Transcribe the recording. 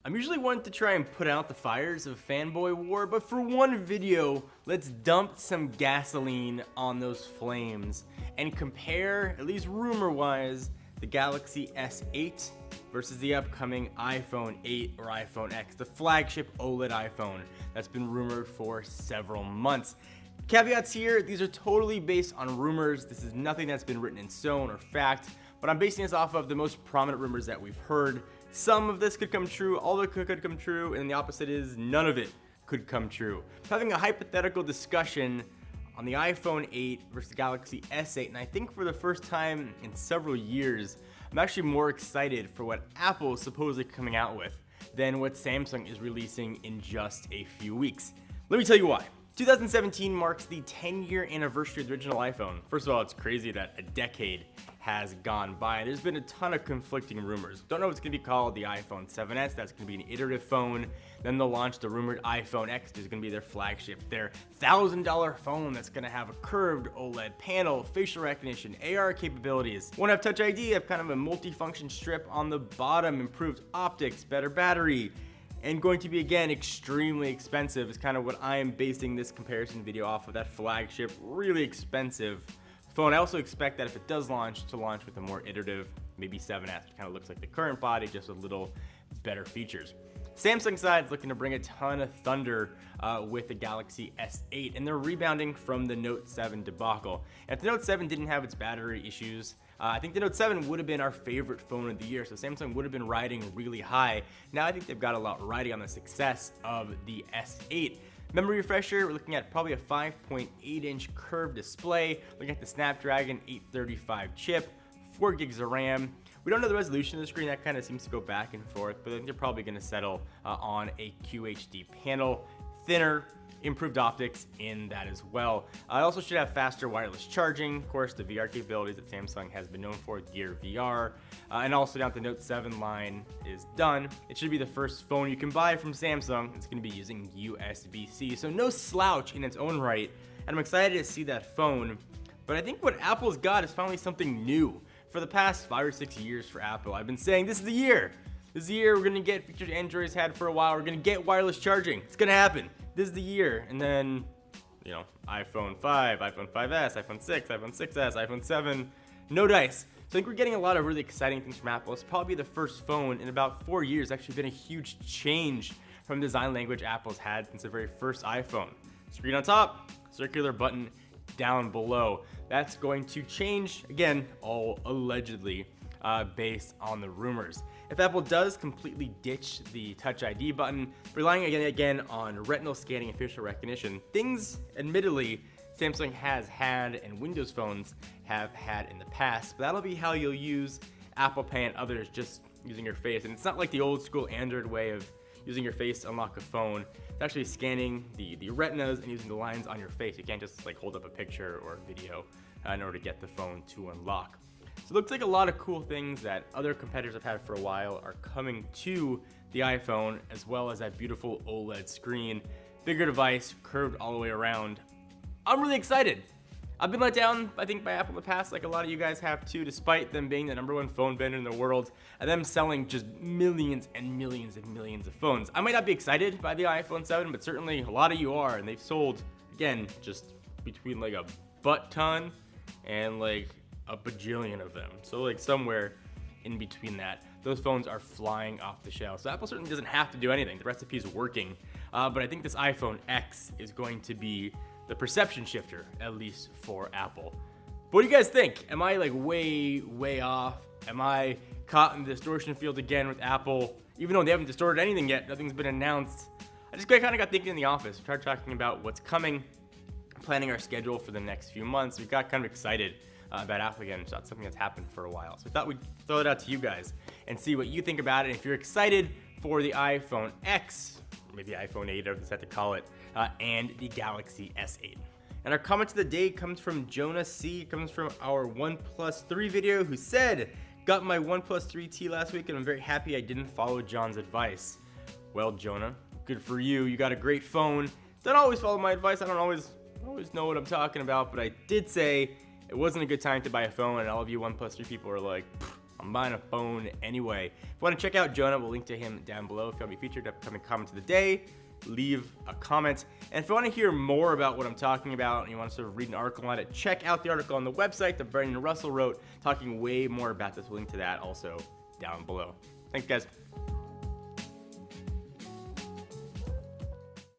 I'm usually one to try and put out the fires of fanboy war, but for one video, let's dump some gasoline on those flames and compare, at least rumor-wise, the Galaxy S8 versus the upcoming iPhone 8 or iPhone X, the flagship OLED iPhone that's been rumored for several months. Caveats here, these are totally based on rumors. This is nothing that's been written in stone or fact, but I'm basing this off of the most prominent rumors that we've heard. Some of this could come true, all of it could come true, and the opposite is none of it could come true. Having a hypothetical discussion on the iPhone 8 versus the Galaxy S8, and I think for the first time in several years, I'm actually more excited for what Apple is supposedly coming out with than what Samsung is releasing in just a few weeks. Let me tell you why. 2017 marks the 10-year anniversary of the original iPhone. First of all, it's crazy that a decade has gone by. There's been a ton of conflicting rumors. Don't know if it's gonna be called the iPhone 7s, that's gonna be an iterative phone. Then they'll launch the rumored iPhone X, which is gonna be their flagship, their $1,000 phone that's gonna have a curved OLED panel, facial recognition, AR capabilities. Won't have Touch ID, have kind of a multi-function strip on the bottom, improved optics, better battery, and going to be, again, extremely expensive is kind of what I am basing this comparison video off of, that flagship, really expensive phone. I also expect that if it does launch, to launch with a more iterative, maybe 7S, which kind of looks like the current body, just with a little better features. Samsung side is looking to bring a ton of thunder with the Galaxy S8, and they're rebounding from the Note 7 debacle. And if the Note 7 didn't have its battery issues, I think the Note 7 would have been our favorite phone of the year, so Samsung would have been riding really high. Now I think they've got a lot riding on the success of the S8. Memory refresher, we're looking at probably a 5.8-inch curved display, looking at the Snapdragon 835 chip, 4 gigs of RAM. We don't know the resolution of the screen, that kind of seems to go back and forth, but I think they're probably going to settle on a QHD panel, thinner, improved optics in that as well. It also should have faster wireless charging, of course, the VR capabilities that Samsung has been known for, Gear VR, and also now that the Note 7 line is done, it should be the first phone you can buy from Samsung. It's going to be using USB-C, so no slouch in its own right, and I'm excited to see that phone. But I think what Apple's got is finally something new. For the past 5 or 6 years for Apple, I've been saying this is the year. This is the year we're going to get features Android's had for a while. We're going to get wireless charging. It's going to happen. This is the year. And then, you know, iPhone 5, iPhone 5S, iPhone 6, iPhone 6S, iPhone 7, no dice. So I think we're getting a lot of really exciting things from Apple. It's probably the first phone in about 4 years. Actually been a huge change from the design language Apple's had since the very first iPhone. Screen on top, circular button down below. That's going to change, again, all allegedly, based on the rumors. If Apple does completely ditch the Touch ID button, relying again on retinal scanning and facial recognition, things admittedly Samsung has had and Windows phones have had in the past, but that'll be how you'll use Apple Pay and others, just using your face. And it's not like the old school Android way of using your face to unlock a phone. It's actually scanning the retinas and using the lines on your face. You can't just like hold up a picture or a video in order to get the phone to unlock. So it looks like a lot of cool things that other competitors have had for a while are coming to the iPhone, as well as that beautiful OLED screen. Bigger device, curved all the way around. I'm really excited. I've been let down, I think, by Apple in the past, like a lot of you guys have too, despite them being the #1 phone vendor in the world and them selling just millions and millions and millions of phones. I might not be excited by the iPhone 7, but certainly a lot of you are, and they've sold, again, just between like a butt ton and like a bajillion of them. So like somewhere in between that, those phones are flying off the shelf. So Apple certainly doesn't have to do anything. The recipe is working. But I think this iPhone X is going to be the perception shifter, at least for Apple. But what do you guys think? Am I like way off? Am I caught in the distortion field again with Apple? Even though they haven't distorted anything yet, nothing's been announced. I just kind of got thinking in the office. We started talking about what's coming, planning our schedule for the next few months. We got kind of excited about Apple again. It's not something that's happened for a while. So I thought we'd throw it out to you guys and see what you think about it. If you're excited for the iPhone X, or maybe iPhone 8, or set to call it, and the Galaxy S8. And our comment of the day comes from Jonah C. It comes from our OnePlus 3 video, who said, got my OnePlus 3T last week and I'm very happy I didn't follow John's advice. Well, Jonah, good for you. You got a great phone. Don't always follow my advice. I don't always know what I'm talking about, but I did say it wasn't a good time to buy a phone, and all of you OnePlus 3 people are like, I'm buying a phone anyway. If you want to check out Jonah, we'll link to him down below. If you want to be featured upcoming comment of the day, leave a comment. And if you want to hear more about what I'm talking about and you want to sort of read an article on it, check out the article on the website that Brandon Russell wrote, talking way more about this. We'll link to that also down below. Thanks, guys.